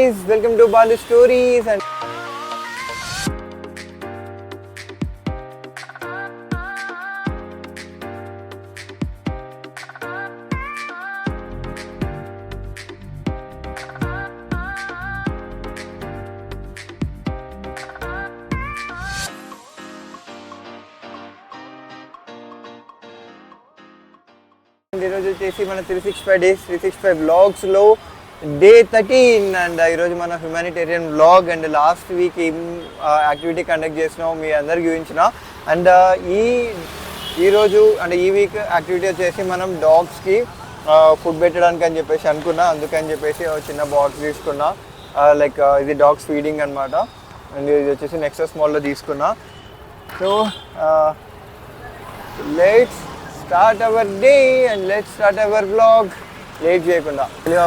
guys, welcome to Balu Stories. And ఈరోజు వచ్చేసి మన 365 days 365 vlogs లో డే 13 అండ్ ఈరోజు మన humanitarian vlog and last week ఏం యాక్టివిటీ కండక్ట్ చేసినాం మీ అందరికి చూపించిన అండ్ ఈరోజు అంటే ఈ వీక్ యాక్టివిటీ వచ్చేసి మనం డాగ్స్కి ఫుడ్ పెట్టడానికి అని చెప్పేసి అనుకున్నా, అందుకని చెప్పేసి చిన్న బాక్స్ తీసుకున్నా, లైక్ ఇది డాగ్స్ ఫీడింగ్ అనమాట. అండ్ ఇది వచ్చేసి నెక్సస్ మాల్లో తీసుకున్నా. So let's start our day and let's start our vlog. Late చేయకుండా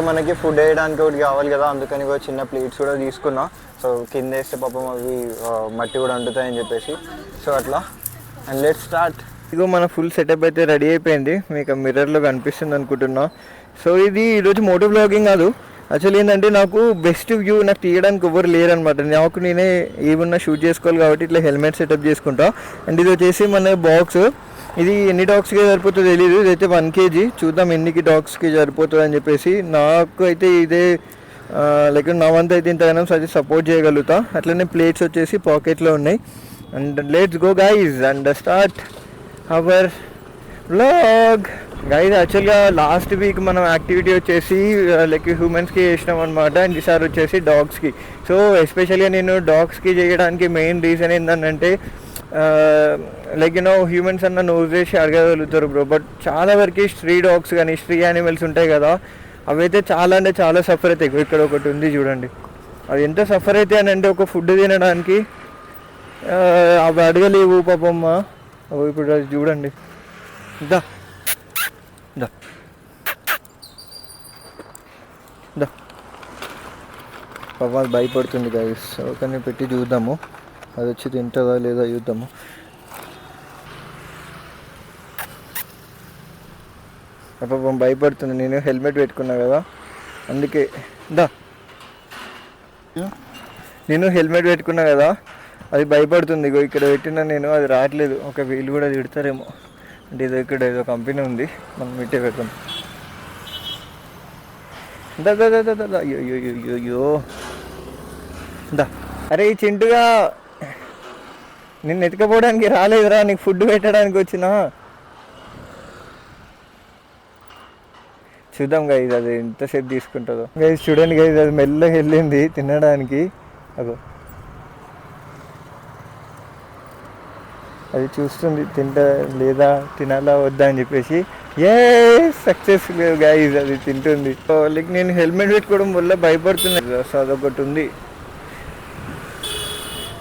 మనకి ఫుడ్ వేయడానికి ఒకటి కావాలి కదా, అందుకని కూడా చిన్న ప్లేట్స్ కూడా తీసుకున్నా. సో కింద వేస్తే పాపం అవి మట్టి కూడా అంటుతాయని చెప్పేసి, సో అట్లా. And let's start. ఇగో మన ఫుల్ సెటప్ అయితే రెడీ అయిపోయింది, మీకు మిర్రర్లో కనిపిస్తుంది అనుకుంటున్నా. సో ఇది ఈరోజు మోటో వ్లాగింగ్ కాదు, యాక్చువల్లీ ఏంటంటే నాకు బెస్ట్ వ్యూ నాకు తీయడానికి ఎవరు లేరనమాట. నాకు నేనే ఏమన్నా షూట్ చేసుకోవాలి కాబట్టి ఇట్లా హెల్మెట్ సెటప్ చేసుకుంటా. అండ్ ఇది వచ్చేసి మన బాక్స్, ఇది ఎన్ని డాగ్స్కి సరిపోతుందో తెలియదు, ఇదైతే 1 kg. చూద్దాం ఎన్నికి డాగ్స్కి సరిపోతుంది అని చెప్పేసి. నాకు అయితే ఇదే లైక్ నా వంతు అయితే ఇంతగానో అది సపోర్ట్ చేయగలుగుతా. అట్లనే ప్లేట్స్ వచ్చేసి పాకెట్లో ఉన్నాయి. And let's go guys and start our vlog. Guys యాక్చువల్గా లాస్ట్ వీక్ మనం యాక్టివిటీ వచ్చేసి లైక్ హ్యూమన్స్కి చేసినాం అనమాట, అండ్ ఈసారి వచ్చేసి డాగ్స్కి. సో ఎస్పెషల్గా నేను డాగ్స్కి చేయడానికి మెయిన్ రీజన్ ఏంటంటే లైక్ హ్యూమన్స్ అన్న నోస్ చేసి అడగగలుగుతారు బ్రో, బట్ చాలా వరకు స్ట్రీ డాగ్స్ కానీ స్ట్రీ యానిమల్స్ ఉంటాయి కదా, అవైతే చాలా అంటే చాలా సఫర్ అవుతాయి. ఇక్కడ ఒకటి ఉంది చూడండి, అది ఎంత సఫర్ అవుతాయి అని అంటే ఒక ఫుడ్ తినడానికి అవి అడగలేవు పాపమ్మ. ఇప్పుడు అది చూడండి, దా దా దా పాప అది భయపడుతుంది గైస్. కానీ పెట్టి చూద్దాము అది వచ్చి తింటుందా లేదా చూద్దాము. పాపం భయపడుతుంది, నేను హెల్మెట్ పెట్టుకున్నా కదా అందుకే. నేను హెల్మెట్ పెట్టుకున్నా కదా అది భయపడుతుంది. ఇగో ఇక్కడ పెట్టినా నేను, అది రావట్లేదు. ఒక వీళ్ళు కూడా తిడతారేమో అంటే ఇదో ఇక్కడ ఏదో కంపెనీ ఉంది, మనం ఇట్టే పెడతాం. అయ్యో దా. అరే ఈ చింటుగా నిన్ను ఎత్తుకపోవడానికి రాలేదురా, నీకు ఫుడ్ పెట్టడానికి వచ్చినా. చూద్దాం గైజ్ అది ఎంతసేపు తీసుకుంటుందో. గైజ్ చూడండి గైజ్, అది మెల్లగా వెళ్ళింది తినడానికి. అగో అది చూస్తుంది తింటా లేదా తినాలా వద్దా అని చెప్పేసి. సక్సెస్ గైజ్, అది తింటుంది. లైక్ నేను హెల్మెట్ పెట్టుకోవడం వల్ల భయపడుతున్నాను, సో అదొకటి ఉంది.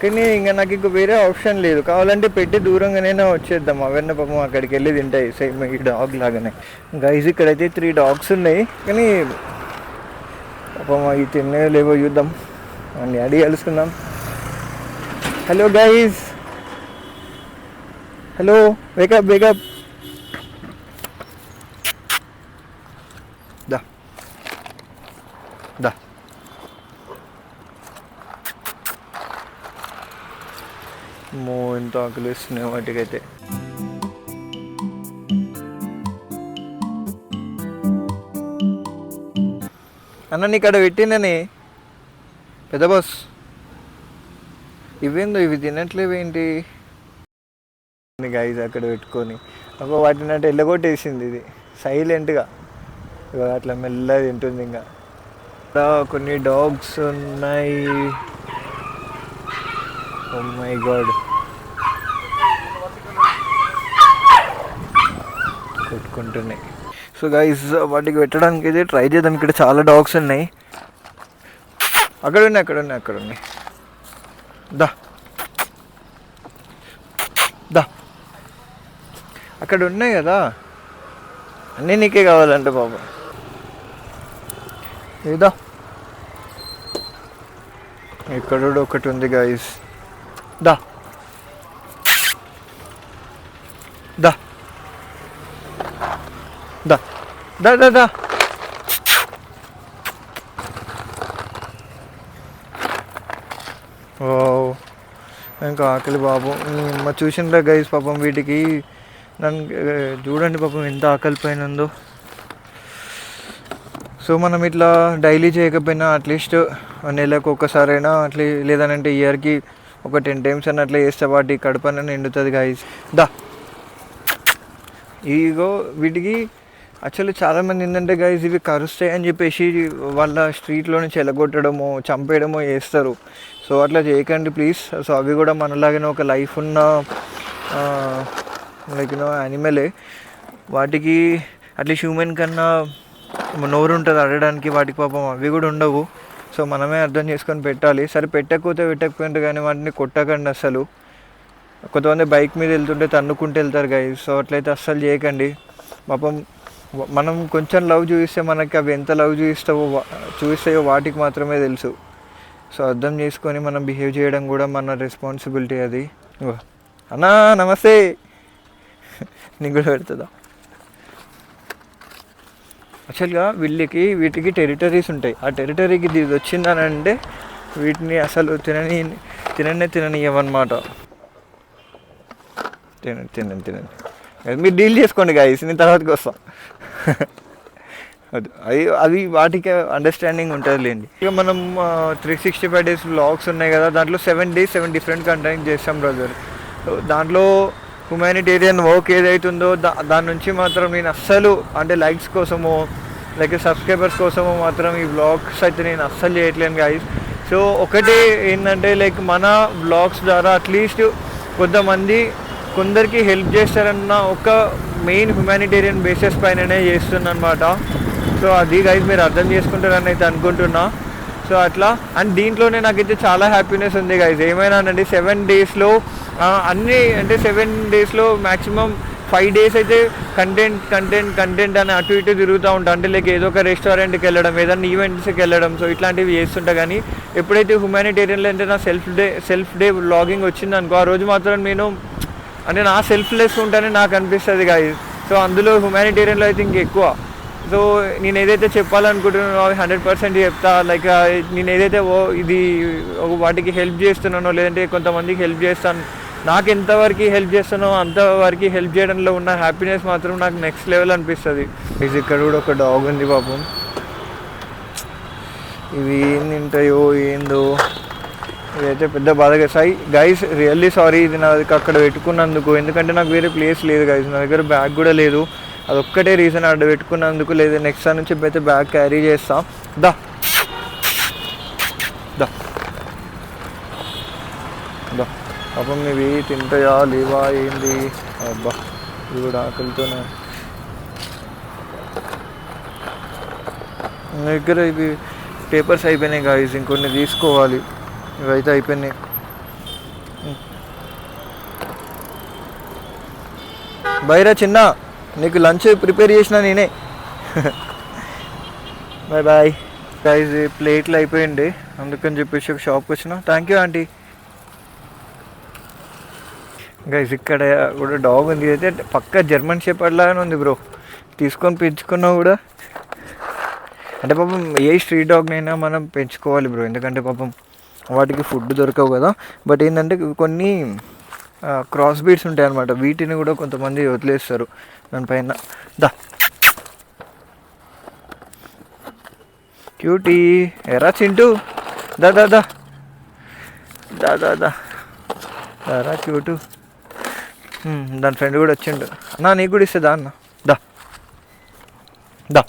కానీ ఇంకా నాకు ఇంక వేరే ఆప్షన్ లేదు, కావాలంటే పెట్టి దూరంగానైనా వచ్చేద్దాం, అవన్నీ పాపం అక్కడికి వెళ్ళి తింటాయి సేమ్ ఈ డాగ్ లాగానే. గైజ్ ఇక్కడైతే 3 dogs ఉన్నాయి, కానీ పాపం అవి తినే లేవో చూద్దాం అని అడిగి కలుసుకుందాం. Hello guys, hello, wake up wake up. దా దా ఎంత ఆకలిస్తున్నాయి వాటికైతే. అన్న నీ ఇక్కడ పెట్టినని పెద్ద బాస్, ఇవేందో ఇవి తినట్లేవేంటి గైజ్ అక్కడ పెట్టుకొని. ఒక వాటిని అంటే ఎల్లగొట్టేసింది ఇది సైలెంట్గా, ఇవాళ అట్లా మెల్లగా తింటుంది. ఇంకా కొన్ని డాగ్స్ ఉన్నాయి. ఓ మై గాడ్, కొట్టుకుంటున్నాయి. సో గైస్ వాటికి పెట్టడానికి అయితే ట్రై చేద్దాం. ఇక్కడ చాలా డాగ్స్ ఉన్నాయి, అక్కడ ఉన్నాయి. దా దా, అక్కడ ఉన్నాయి కదా అన్నీ నీకే కావాలంటే బాబా. ఏదా ఇక్కడ కూడా ఒకటి ఉంది గైస్. దా దా దా దా దా దా ఓ ఇంకా ఆకలి బాబు. చూసిండ్రా గైస్ పాపం వీటికి నన్ను చూడండి పాపం ఎంత ఆకలి పైన ఉందో. సో మనం ఇట్లా డైలీ చేయకపోయినా అట్లీస్ట్ నెలకు ఒక్కసారైనా అట్లీ లేదనంటే ఇయర్కి ఒక 10 times అని అట్లా చేస్తే వాటి కడుపన నిండుతుంది గైస్. దా ఇగో వీటికి యాక్చువల్లీ చాలామంది ఏంటంటే గైస్ ఇవి కరుస్తాయి అని చెప్పేసి వాళ్ళ స్ట్రీట్లో నుంచి ఎలగొట్టడమో చంపేయడమో చేస్తారు. సో అట్లా చేయకండి ప్లీజ్. సో అవి కూడా మనలాగానే ఒక లైఫ్ ఉన్న లైక్ యానిమలే. వాటికి అట్లీస్ట్ హ్యూమన్ కన్నా నోరు ఉంటుంది ఆడడానికి, వాటికి పాపం అవి కూడా ఉండవు. సో మనమే అర్థం చేసుకొని పెట్టాలి. సరే పెట్టకపోయినా కానీ వాటిని కొట్టకండి అసలు. కొంతమంది బైక్ మీద వెళ్తుంటే తన్నుకుంటూ వెళ్తారు గైస్. సో అట్లయితే అస్సలు చేయకండి పాపం. మనం కొంచెం లవ్ చూపిస్తే మనకి అవి ఎంత లవ్ చూపిస్తాయో వాటికి మాత్రమే తెలుసు. సో అర్థం చేసుకొని మనం బిహేవ్ చేయడం కూడా మన రెస్పాన్సిబిలిటీ అది. అన్నా నమస్తే, నీకు కూడా పెడుతుందా? యాక్చువల్గా వీటికి టెరిటరీస్ ఉంటాయి. ఆ టెరిటరీకి ఇది వచ్చిందని అంటే వీటిని అసలు తిననివ్వన్నమాట. తినండి మీరు డీల్ చేసుకోండి గాయస్, నేను తర్వాతకి వస్తాను. అది వాటికి అండర్స్టాండింగ్ ఉంటుంది లేండి. ఇక మనం 365 days వ్లాగ్స్ ఉన్నాయి కదా, దాంట్లో 7 days 7 different కంటెంట్ చేస్తాం బ్రదర్. దాంట్లో హ్యుమానిటేరియన్ వర్క్ ఏదైతుందో దాని నుంచి మాత్రం నేను అస్సలు అంటే లైక్స్ కోసమో లైక్ సబ్స్క్రైబర్స్ కోసమో మాత్రం ఈ వ్లాగ్స్ అయితే నేను అస్సలు చేయట్లేను గైస్. సో ఒకటి ఏంటంటే లైక్ మన వ్లాగ్స్ ద్వారా అట్లీస్ట్ కొందరికి హెల్ప్ చేస్తారన్న ఒక మెయిన్ హ్యుమానిటేరియన్ బేసిస్ పైననే చేస్తున్నా అనమాట. సో అది గైస్ మీరు అర్థం చేసుకుంటారని అయితే అనుకుంటున్నా. సో అట్లా అండ్ దీంట్లోనే నాకైతే చాలా హ్యాపీనెస్ ఉంది గైస్. ఏమైనా అండి 7 daysలో అన్నీ అంటే 7 daysలో మ్యాక్సిమం 5 days అయితే కంటెంట్ అని అటు ఇటు తిరుగుతూ ఉంటా. అంటే లైక్ ఏదో ఒక రెస్టారెంట్కి వెళ్ళడం, ఏదైనా ఈవెంట్స్కి వెళ్ళడం, సో ఇట్లాంటివి చేస్తుంటా. కానీ ఎప్పుడైతే హ్యుమానిటేరియన్లో అంటే నా సెల్ఫ్ డే వ్లాగింగ్ వచ్చిందనుకో, ఆ రోజు మాత్రం నేను అంటే నా సెల్ఫ్లెస్ ఉంటానని నాకు అనిపిస్తుంది గైస్. సో అందులో హ్యుమానిటేరియన్లో అయితే ఇంకెక్కువ. సో నేను ఏదైతే చెప్పాలనుకుంటున్నానో అవి 100% చెప్తా. లైక్ నేను ఏదైతే ఇది వాటికి హెల్ప్ చేస్తున్నానో లేదంటే కొంతమందికి హెల్ప్ చేస్తాను, నాకు ఎంతవరకు హెల్ప్ చేస్తానో అంతవరకు హెల్ప్ చేయడంలో ఉన్న హ్యాపీనెస్ మాత్రం నాకు నెక్స్ట్ లెవెల్ అనిపిస్తుంది. ఇక్కడ కూడా ఒక డాగ్ ఉంది పాపం. ఇవి ఏం తింటాయో ఏందో, ఇదైతే పెద్ద బాధగా సాయి గైస్. రియల్లీ సారీ ఇది నా అక్కడ పెట్టుకున్నందుకు, ఎందుకంటే నాకు వేరే ప్లేస్ లేదు గైస్. నా దగ్గర బ్యాగ్ కూడా లేదు, అదొక్కటే రీజన్ అక్కడ పెట్టుకున్నందుకు. లేదు నెక్స్ట్ సార్ నుంచి అయితే బ్యాగ్ క్యారీ చేస్తాం. దా పాపం ఇవి తింటాయా లేవా ఏంది? అబ్బా ఇవి కూడా ఆకలితోనే. నా దగ్గర ఇవి పేపర్స్ అయిపోయినాయి గాయస్, ఇంకొన్ని తీసుకోవాలి. ఇవైతే అయిపోయినాయి. బైరా చిన్న, నీకు లంచ్ ప్రిపేర్ చేసిన నేనే. Bye guys. ప్లేట్లు అయిపోయింది, అందుకని చెప్పేసి ఒక షాప్కి వచ్చిన. Thank you aunty. గైస్ ఇక్కడ కూడా డాగ్ ఉంది, అయితే పక్కా జర్మన్ షెపర్డ్ లాగానే ఉంది బ్రో. తీసుకొని పెంచుకున్నా కూడా అంటే పాపం ఏ స్ట్రీట్ డాగ్నైనా మనం పెంచుకోవాలి బ్రో, ఎందుకంటే పాపం వాటికి ఫుడ్ దొరకవు కదా. బట్ ఏంటంటే కొన్ని క్రాస్ బీడ్స్ ఉంటాయి అన్నమాట, వీటిని కూడా కొంతమంది వదిలేస్తారు దానిపైన. దా క్యూటీ, ఎరా చింటూ, దా దా దా దా దా దా రా క్యూటు. దాని ఫ్రెండ్ కూడా వచ్చిండు. అన్నా నీకు కూడా ఇస్తుందా అన్న? దా దా.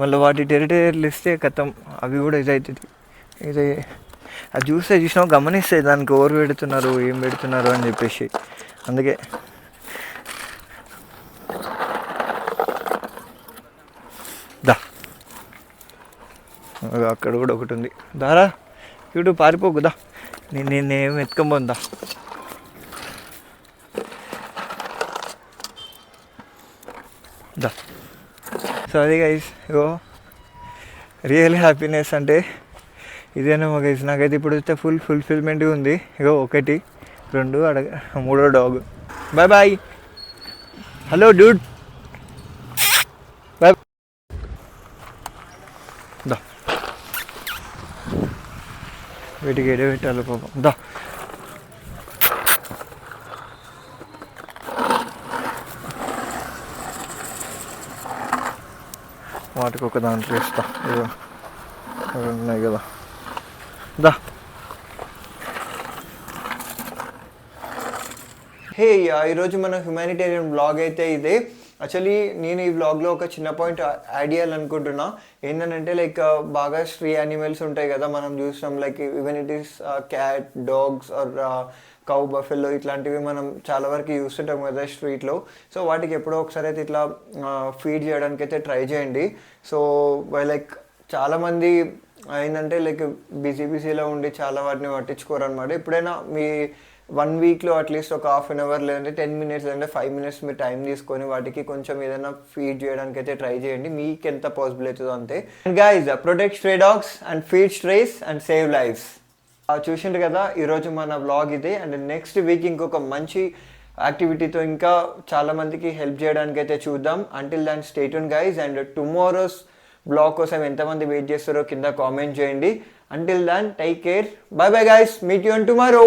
మళ్ళీ వాటి టెరిటరీలు ఇస్తే కథం అవి కూడా ఇదవుతుంది. ఇది అది చూసినా గమనిస్తాయి దానికి ఎవరు పెడుతున్నారు ఏం పెడుతున్నారు అని చెప్పేసి. అందుకే దా. అక్కడ కూడా ఒకటి ఉంది, దారా ఇటు పారిపోకుదా, నేనేం ఎత్తుకపోందా. దా. సో అది గైస్, ఇగో రియల్ హ్యాపీనెస్ అంటే ఇదేనేమో గైస్. నాకైతే ఇప్పుడు అయితే ఫుల్ఫిల్మెంట్గా ఉంది. ఇగో 1 2 3వ dog. Boy boy. Hello dude, boy. దా వీటికి ఎడ పెట్టాలి పాపం. దా వాటికి ఒక దాంట్లో ఇస్తా. ఇదో అవి ఉన్నాయి కదా. దా హే ఈరోజు మన హ్యుమానిటేరియన్ బ్లాగ్ అయితే ఇదే. యాక్చువల్లీ నేను ఈ వ్లాగ్లో ఒక చిన్న పాయింట్ యాడ్ చేయాలనుకుంటున్నా. ఏంటంటే లైక్ బాగా స్ట్రీ యానిమల్స్ ఉంటాయి కదా మనం చూసినాం, like even it is cat, dogs or cow, buffalo ఇట్లాంటివి మనం చాలా వరకు చూస్తుంటాం కదా స్ట్రీట్లో. సో వాటికి ఎప్పుడో ఒకసారి అయితే ఇట్లా ఫీడ్ చేయడానికి అయితే ట్రై చేయండి. సో లైక్ చాలామంది ఏంటంటే లైక్ బిజీలో ఉండి చాలా వాటిని పట్టించుకోరు అనమాట. ఎప్పుడైనా మీ 1 వీక్లో అట్లీస్ట్ ఒక హాఫ్ అన్ అవర్ లేదంటే 10 మినిట్స్ లేదంటే 5 మినిట్స్ మీరు టైం తీసుకొని వాటికి కొంచెం ఏదైనా ఫీడ్ చేయడానికి అయితే ట్రై చేయండి, మీకు ఎంత పాసిబుల్ అవుతుందో అంతే. And guys, protect stray dogs and feed strays and save lifes. చూసిండ్రు కదా ఈరోజు మన వ్లాగ్ ఇదే. అండ్ నెక్స్ట్ వీక్ ఇంకొక మంచి యాక్టివిటీతో ఇంకా చాలామందికి హెల్ప్ చేయడానికి అయితే చూద్దాం. Until then stay tuned guys. And tomorrow's blog కోసం ఎంతమంది వెయిట్ చేస్తారో కింద కామెంట్ చేయండి. Until then take care, bye bye guys, meet you on tomorrow.